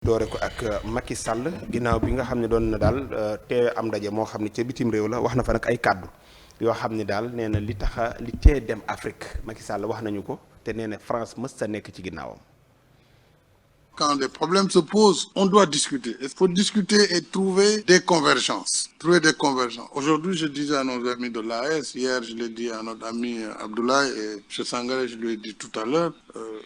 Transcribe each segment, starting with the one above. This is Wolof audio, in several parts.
doore ko ak Macky Sall ginnaaw bi nga xam ne doon na daal teewe am ndaje moo xam ne ca bitim réew la wax na fa nag ay kàddu yoo xam ne daal nee na li tee dem Afrique Macky Sall wax nañu ko te nee na France mës ta nekk ci ginnaawam. Quand des problèmes se posent, on doit discuter. Il faut discuter et trouver des convergences. Aujourd'hui, je disais à nos amis de l'AES, hier je l'ai dit à notre ami Abdoulaye et M. Sangaré, je lui ai dit tout à l'heure,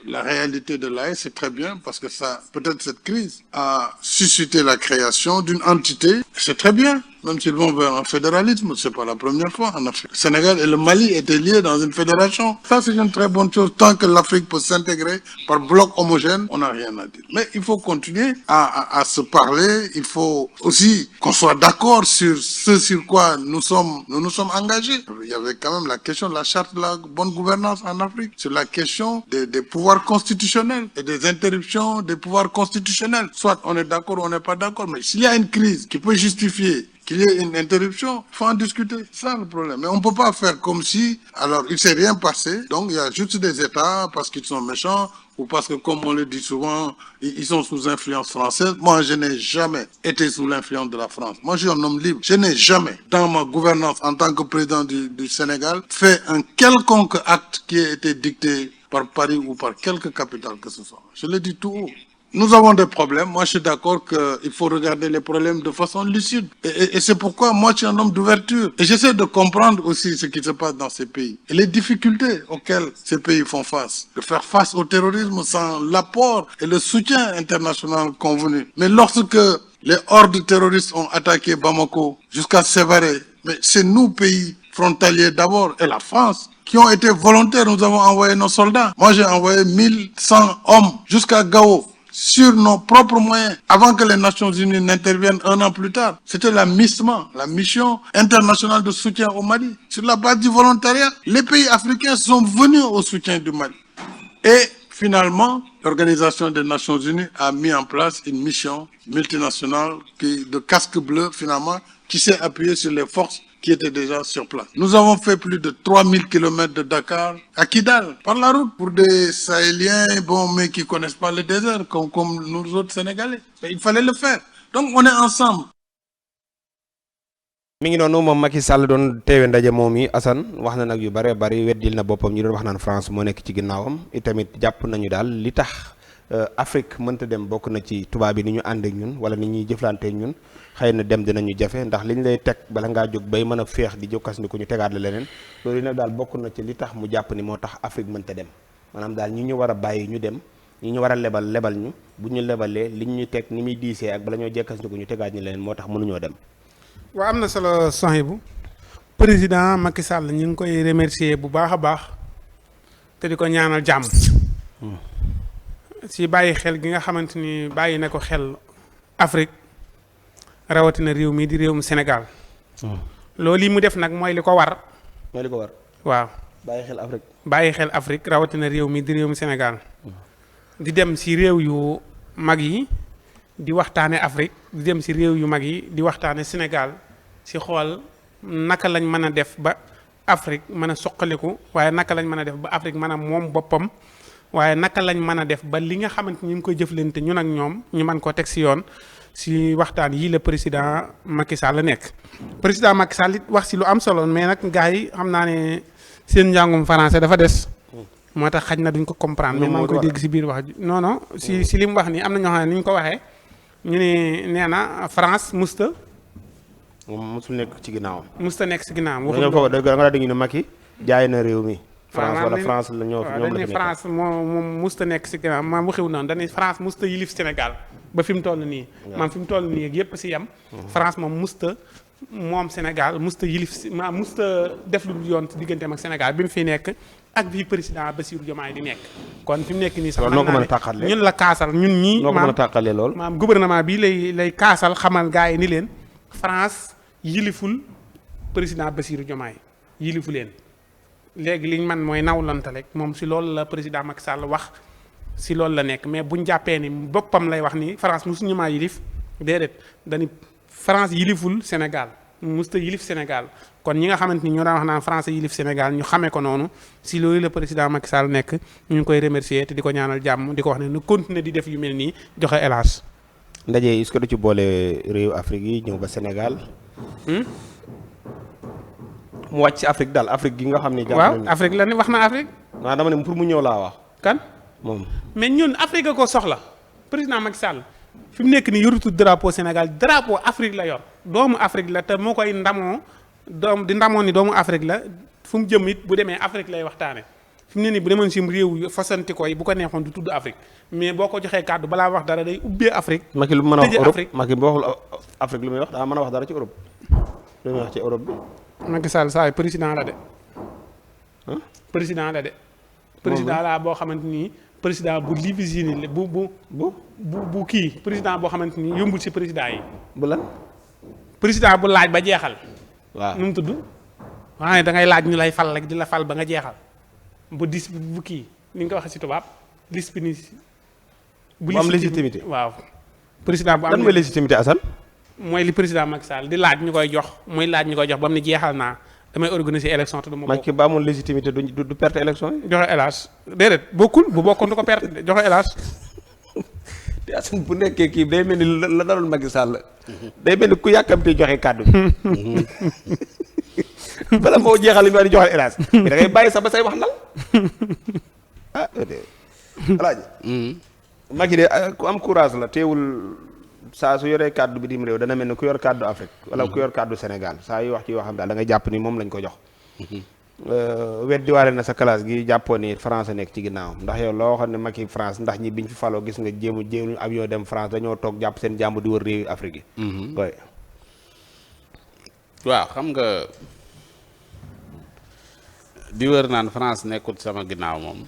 la réalité de l'AES, c'est très bien parce que peut-être cette crise a suscité la création d'une entité. C'est très bien, même s'ils vont vers un fédéralisme, c'est pas la première fois en Afrique. Le Sénégal et le Mali étaient liés dans une fédération. Ça, c'est une très bonne chose. Tant que l'Afrique peut s'intégrer par bloc homogène, on n'a rien à dire. Mais il faut continuer à se parler. Il faut aussi qu'on soit d'accord sur ce sur quoi nous nous sommes engagés. Il y avait quand même la question de la charte de la bonne gouvernance en Afrique, sur la question des pouvoirs constitutionnels et des interruptions des pouvoirs constitutionnels. Soit on est d'accord ou on n'est pas d'accord, mais s'il y a une crise qui peut justifier qu'il y ait une interruption, il faut en discuter. C'est ça le problème. Mais on ne peut pas faire comme si, alors il ne s'est rien passé, donc il y a juste des États, parce qu'ils sont méchants, ou parce que, comme on le dit souvent, ils sont sous influence française. Moi, je n'ai jamais été sous l'influence de la France. Moi, je suis un homme libre. Je n'ai jamais, dans ma gouvernance en tant que président du Sénégal, fait un quelconque acte qui ait été dicté par Paris ou par quelque capitale que ce soit. Je le dis tout haut. Nous avons des problèmes. Moi, je suis d'accord qu'il faut regarder les problèmes de façon lucide. Et c'est pourquoi moi, je suis un homme d'ouverture. Et j'essaie de comprendre aussi ce qui se passe dans ces pays. Et les difficultés auxquelles ces pays font face. De faire face au terrorisme sans l'apport et le soutien international convenu. Mais lorsque les hordes terroristes ont attaqué Bamako jusqu'à Sévaré, mais c'est nous, pays frontaliers d'abord, et la France, qui ont été volontaires. Nous avons envoyé nos soldats. Moi, j'ai envoyé 1100 hommes jusqu'à Gao, sur nos propres moyens, avant que les Nations Unies n'interviennent un an plus tard. C'était la MISMA, la mission internationale de soutien au Mali. Sur la base du volontariat, les pays africains sont venus au soutien du Mali. Et finalement, l'Organisation des Nations Unies a mis en place une mission multinationale de casque bleu, finalement, qui s'est appuyée sur les forces qui étaient déjà sur place. Nous avons fait plus de 3000 km de Dakar à Kidal, par la route, pour des Sahéliens, mais qui connaissent pas le désert, comme nous autres Sénégalais. Mais il fallait le faire. Donc, on est ensemble. mi ngi noonu moom Macky Sall doon teewe ndaje moom yi Assane wax na nag yu bare bari weddil na boppam ñu doon wax naan France moo nekk ci ginnaawam itamit jàpp nañu daal li tax Afrique mënta dem bokk na ci tubaab yi ni ñu ànd ak ñun wala ni ñuy jëflante ak ñun xëy na dem dinañu jafe ndax liñ lay teg bala ngaa jóg bay mën a féex di jokkas ni ko ñu tegaat la leneen loolu nag daal bokk na ci li tax mu jàpp ni moo tax Afrique mënta dem maanaam daal ñi ñu war a bàyyi ñu dem ñi ñu war a lebal ñu bu ñu lebalee liñ ñu teg ni muy diisee ak bala ñoo jekkas ni ko ñu tegaat ñu leneen moo tax mënuñoo dem. waaw am na solo Sohaibou président Macky Sall ñu ngi koy remercier bu baax a baax te di ko ñaanal jàmm. si bàyyi xel gi nga xamante ni bàyyi na ko xel Afrique rawatina réew mi di réewum Sénégal. loolu yi mu def nag mooy li ko war. waaw. bàyyi xel Afrique rawatina réew mi di réewum Sénégal. di dem si réew yu mag yi di waxtaane Afrique di dem si réew yu mag yi di waxtaane Sénégal si xool naka lañ mën a def ba Afrique mën a soqaliku waaye naka lañ mën a def ba Afrique mën a moom boppam. waaye naka lañ mën a def ba li nga xamante ni ñu ngi koy jëflante ñun ak ñoom ñu mën koo teg si yoon si waxtaan yii la président Macky Sall nekk. président Macky Sall it wax si lu am solo mais nag gars yi xam naa ne seen njàngum français dafa des. moo tax xaj na duñ ko comprendre. mais maa ngi koy dégg si biir wax ji non si li mu wax nii am na ñoo xam ne ni ñu ko waxee ñu ne nee na France musta. moom musul nekk ci ginnaawam. musta nekk si ginnaawam. waxul loolu da nga dégg ñu Macky jaay na réew mi. France wala France la ñoo dañ ne France moom musta nekk si ginnaaw maam waxewu noonu dañ ne France musta yilif Sénégal ba fi mu toll nii. maam fi mu toll nii yëpp si yem. France moom musta moom Sénégal musta yilif maam musta def lu yoon si digganteem ak Sénégal bi mu fi nekk ak bi président Bassirou Diomaye di nekk. kon fi mu nekk nii sax noo ko mën a tàqalee ñun la kaasal ñun ñii. noo ko mën a tàqalee lool maam gouvernement bi lay kaasal xamal gars yi ni leen France yiliful président Bassirou Diomaye yilifu leen. léegi liñ man mooy nawlante rek moom si loolu la président Macky Sall wax si loolu la nekk mais buñ jàppee ni boppam lay wax ni France musuñu maa yilif déedéet dañu France yiliful Sénégal musta yilif Sénégal kon ñi nga xamante ni ñoo daan wax naan France yilif Sénégal ñu xamee ko noonu si loolu la président Macky Sall nekk ñu ngi koy remercier te di ko ñaanal jàmm di ko wax ne nu continuer di def yu mel nii joxe hélas ndaje yi est-ce que du ci boole réew Afrique yi ñëw ba Sénégal. mu wàcc ci Afrique daal Afrique gi nga xam ne. waaw Afrique la ne wax na Afrique. waaw dama ne pour mu ñëw laa wax. kan moom. mais ñun Afrique ko soxla président Macky Sall fi mu nekk nii yorutu drapeau Sénégal drapeau Afrique la yor doomu Afrique la te moo koy ndamoo di ndamoo ni doomu Afrique la fu mu jëm it bu demee Afrique lay waxtaane fi mu ne nii bu demoon sim réew fasanti koy bu ko neexoon du tudd Afrique mais boo ko joxee kàddu balaa wax dara day ubbee Afrique. Macky lu mën a wax tëjee Europe Afrique Macky bu waxul Afrique lu muy wax daa mën a wax dara ci Europe lu muy wax ci Europe bi. Macky Sall saa président la de. président la de. président la boo xamante ni président bu limousine bu kii président boo xamante ni yombul ci président yi. bu lan. président bu laaj ba jeexal. waaw nu mu tudd. waaye da ngay laaj ñu lay fal rek di la fal ba nga jeexal. bu dis bu kii ni nga ko waxee ci tubaab disponible. bu am légitimité waaw. président bu am lan mooy légitimité Assane. mooy li président Macky Sall di laaj ñu koy jox muy laaj ñu koy jox ba mu ne jeexal naa damay organiser élection te du ma bokk. Macky ba amoon légitimité du perte élection yi. joxe hélas déedéet bokkul bu bokkoon du ko perte joxe hélas. te Assane bu nekkee kii day mel ni la daloon Macky Sall. day mel ni ku yàkkamtee joxe kàddu bi. bala moo jeexal li mu di joxe hélas. mais da ngay bàyyi sax ba say wax nal ah alaaji. Macky de ku am courage la teewul. saa su yoree kàddu bitim réew dana mel ni ku yor kàddu Afrique wala ku yor kàddu Sénégal saa yu wax ci yoo xam daal da nga jàpp ni moom lañ ko jox. weddi waale na sa classe gi jàppoon ni France nekk ci ginnaawam ndax yow loo xam ne Macky France ndax ñi biñ fi faloo gis nga jéemu avion dem France dañoo toog jàpp seen jàmb di wër réewi Afrique yi. waaw xam nga di wër naan France nekkul sama ginnaaw moom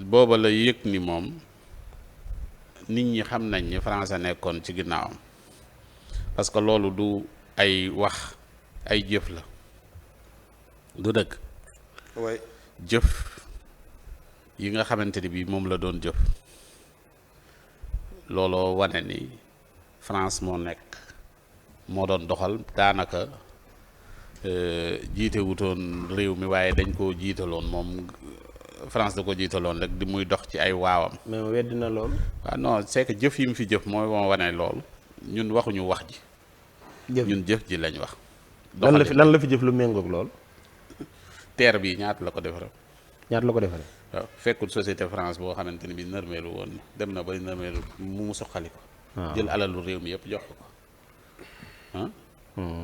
booba la yëg ni moom. nit ñi xam nañ ni France nekkoon ci ginnaawam parce que loolu du ay wax ay jëf la du dëgg. way jëf yi nga xamante ni bii moom la doon jëf looloo wane ni France moo doon doxal daanaka jiite wutoon réew mi waaye dañ koo jiitaloon moom. France da ko jiitaloon rek di muy dox ci ay waawam. mais weddi na loolu. waaw non c'est que jëf yi mu fi jëf mooy moo wane loolu ñun waxuñu wax ji. ñun jëf ji lañ wax. lan la fi jëf lu méngoog loolu. terre bi ñaata la ko defaree. ñaata la ko defaree. waaw fekkul société France boo xamante ni bi nërmeelu woon dem na ba nërmeelu mu soxali ko. jël alalu réew mi yëpp jox ko ah.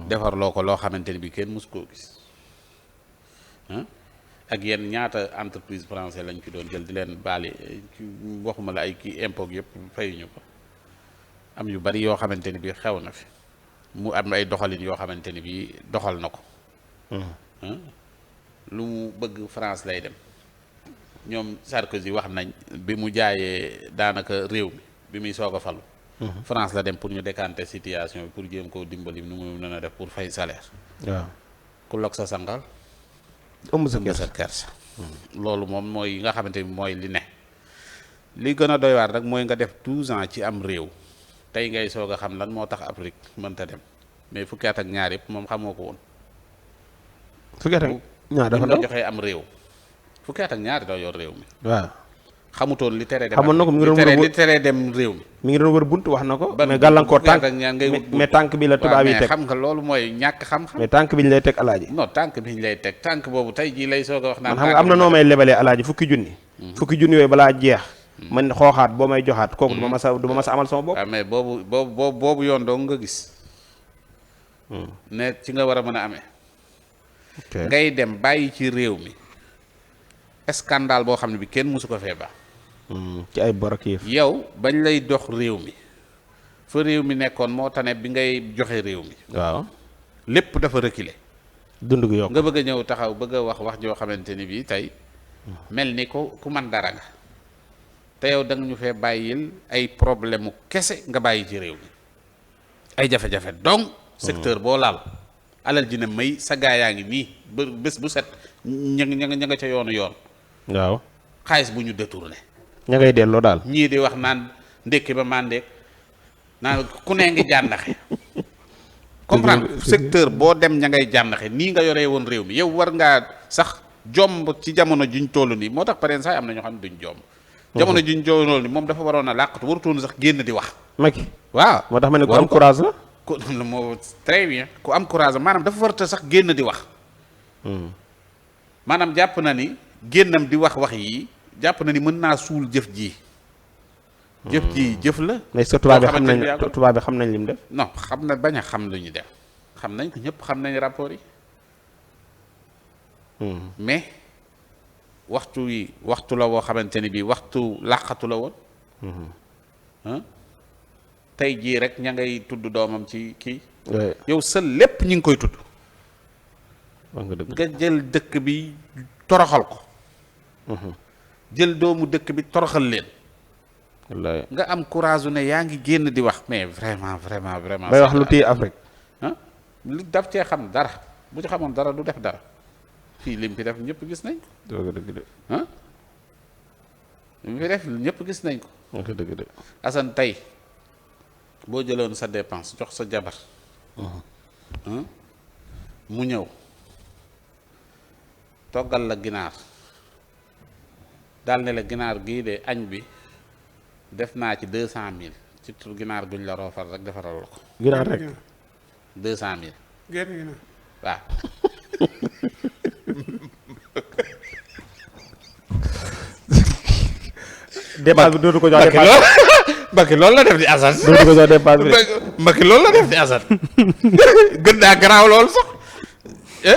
defar loo ko loo xamante ni bi kenn mus koo gis ah. ak yenn ñaata entreprise français lañ fi doon jël di leen baali waxuma la ay kii impôt yëpp fayuñu ko am yu bari yoo xamante ni bi xew na fi mu am ay doxalin yoo xamante ni bi doxal na ko lu mu bëgg France lay dem ñoom Sarkozy wax nañ bi mu jaayee daanaka réew mi bi muy soog a falu France la dem pour ñu décanter situation bi pour jéem koo dimbali nu mu mën a def pour fay salaire waaw ku lok sa sangal ëmb sa kersa loolu moom mooy nga xamante ni mooy li ne li gën a doy waar rek mooy nga def 12 ans ci am réew tey ngay soog a xam lan moo tax Afrique mënta dem mais fukki at ak ñaar yëpp moom xamoo ko woon. fukki at ak ñaar dafa nga joxee am réew fukki at ak ñaar doo yor réew mi. waaw xamutoon li tere dem. xamoon na ko mi ngi doon li tere dem réew mi. mi ngi doon wër bunt wax na ko. mais gàllankoor tànk mais tànk bi la tubaab yi teg xam nga loolu mooy ñàkk xam-xam. mais tànk bi ñu lay teg alaaji. non tànk bi ñu lay teg tànk boobu tey jii lay soog a wax. naan man xam nga am na noo may lebalee alaaji fukki junni. fukki junni yooyu balaa jeex. man xooxaat boo may joxaat kooku du ma mas a amal sama bopp. waaw mais boobu yoon doo nga gis. ne ci nga war a mën a amee. ngay dem bàyyi ci réew mi scandale boo xam ne bi kenn mësu ko fee baax. ci ay bor ak yëf. yow bañ lay dox réew mi fa réew mi nekkoon moo tane bi ngay joxe réew mi. waaw lépp dafa reculer. dund gi yokk nga bëgg a ñëw taxaw bëgg a wax joo xamante ni bii tey mel ni ku man dara nga te yow da nga ñu fee bàyyil ay problème mu kese nga bàyyi ci réew mi ay jafe-jafe donc secteur boo laal alal ji ne may sa gaa yaa ngi nii ba bés bu set ña nga ca yoonu yoon. waaw xaalis bu ñu détourné. ña ngay delloo daal. ñii di wax naan ndékki ba mandeek naan ku ne ngi jànnaxe comprendre secteur boo dem ña ngay jànnaxe nii nga yoree woon réew mi yow war ngaa sax jomb ci jamono juñ toll nii moo tax pareen sax am na ñoo xam ne duñ jomb jamono ji ñu jooynool ni moom dafa waroon a làqatu warutoon sax génn di wax. Macky waaw moo tax ma ne ku am courage la. ku moo très bien ku am courage maanaam dafa warata sax génn di wax. maanaam jàpp na ni génnam di wax yi jàpp na ni mën naa suul jëf ji. jëf ji jëf la. mais est-ce que tubaab bi xam nañ lim def. non xam na bañ a xam lu ñu def xam nañ ko ñëpp xam nañ rapport yi. mais waxtu la woo xamante ni bii waxtu làqatu la woon. tey jii rek ña ngay tudd doomam ci kii. yow sa lépp ñi ngi koy tudd. nga jël dëkk bi toroxal ko. jël doomu dëkk bi toroxal leen. wallaay nga am courage ne yaa ngi génn di wax mais vraiment. bay wax lu téye Afrique. lu daf cee xam dara bu ci xamoon dara du def dara fii lim fi def ñëpp gis nañ ko. dëgg de. lim fi def ñëpp gis nañ ko. dëgg de. Assane tey boo jëloon sa dépense jox sa jabar. mu ñëw toggal la ginaar daal ne la ginaar gii de añ bi. def naa ci 200,000 ci tur ginaar guñ la roofal rek defaral la ko. ginaar rek 200,000. gerte ginaar waaw. dépense bi dootu ko jox dépense. Macky loolu la def di Assane. dootu ko jox dépense bi. Macky loolu la def di Assane. gën daa garaaw loolu sax.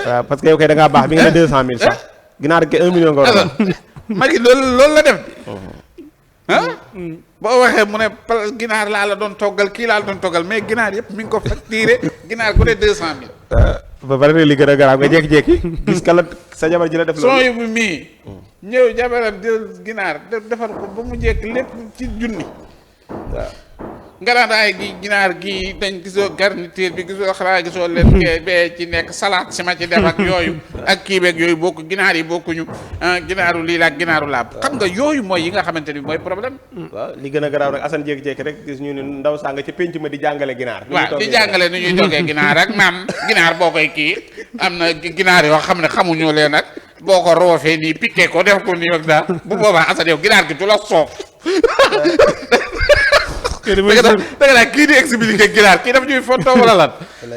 waaw parce que yow kay da ngaa baax bi nga ne 200,000 sax. ginaar gi 1 million nga war a. Macky loolu la def di. boo waxee mu ne ginaar laa la doon toggal kii laa la doon toggal mais ginaar yëpp mi ngi ko facturé ginaar ku ne 200,000. ba pare li gën a garaaw nga jékki-jékki gis kala sa jabar ji la def loolu. sooy bu mii ñëw jabaram jël ginaar defar ko ba mu jekk lépp ci junni. waaw nga daan ay gi ginaar gi dañ gisoo garniture bi gisoo xanaa gisoo leen bee ci nekk salade si ma ci def ak yooyu ak kii beeg yooyu bokku ginaar yi bokkuñu ginaaru lii la ak ginaaru laab xam nga yooyu mooy yi nga xamante ni mooy problème. waaw li gën a garaaw rek Assane jékki-jékki rek gis ñu ne ndaw saa nga ca penc ma di jàngale ginaar. waaw di jàngale ni ñuy toggee ginaar ak maam ginaar boo koy kii am na ginaar yoo xam ne xamuñu leen nag boo ko roofee nii piqué ko def ko nii ak daal bu boobaa Assane yow ginaar gi du la soof. da nga daal kii di expliqué ginaar kii dafa ñuy foto wala lan.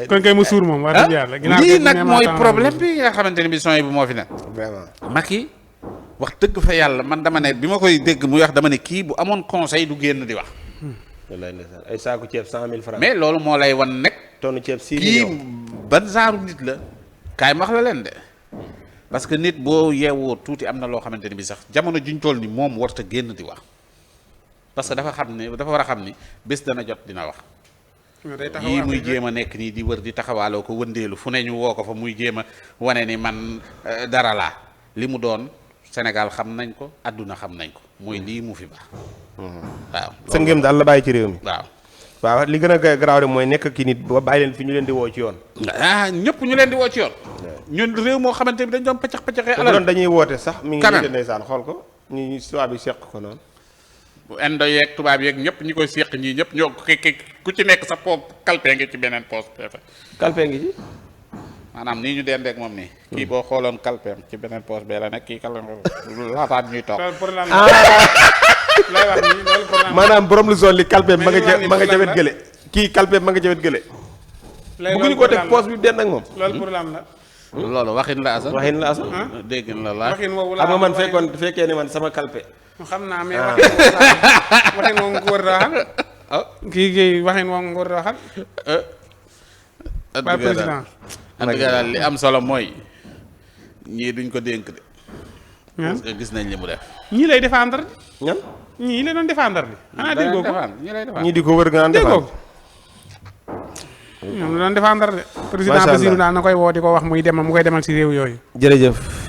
kon kay mu suur moom wax dëgg yàlla. ginaar lii nag mooy problème bi nga xamante ne bi son yi bu moo fi nekk. vraiment Macky wax dëgg fa yàlla man dama ne bi ma koy dégg muy wax dama ne kii bu amoon conseil du génn di wax. wallaay ndeysaan ay saaku ceeb 100,000 francs. mais loolu moo lay wan nekk. tonne ceeb 6 kii millions. ban genre nit la. kaay ma wax la leen de parce que nit boo yeewoo tuuti am na loo xamante ne bi sax jamono juñ toll ni moom warta génn di wax. parce que dafa xam ne dafa war a xam ni bés dana jot dina wax. yii muy jéem a nekk nii di wër di taxawaaloo ko wëndeelu fu ne ñu woo ko fa muy jéem a wane ni man dara laa li mu doon Sénégal xam nañ ko àdduna xam nañ ko mooy lii mu fi baax. waaw sa ngëm daal la bàyyi ci réew mi. waaw li gën a garaaw de mooy nekk kii nit ba bàyyi leen fi ñu leen di woo ci yoon. ñëpp ñu leen di woo ci yoon. ñun réew moo xamante ni dañ doon paccax paccaxee alal doon dañuy woote sax. mi ngi nii ndeysaan xool ko ñu soit bi seq ko noonu. bu indo yeeg tubaab yeeg ñëpp ñi koy seq ñii ñëpp ñoo ku ci nekk sa poos kalpee ngi ci beneen poos peefe kalpee ngi ci maanaam nii ñu dendeek moom nii kii boo xooloon kalpeem ci beneen poos bee la nekk kii kalpeem laataan ñuy toog maanaam borom lu zone li kalpeem ma nga ca wet gële kii kalpeem ma nga ca wet gële bëgguñu ko teg poos bi dend ak moom loolu problème la loolu waxin la Assane dégg na la waxin woowu xam nga man fekkee ne man sama kalpe xam naa mais waxin moom nga ko war a waxal kii waxin moom nga ko war a waxal ba président daal li am solo mooy ñii duñ ko dénk de parce que gis nañ li mu def ñii lay défendre ñan ñii lay doon défendre bi xanaa déggoo ko ñii di ko wër nga naan défendre ñoom la doon défendre de président Bassirou daal na koy woo di ko wax muy demal mu koy demal ci réew yooyu jërëjëf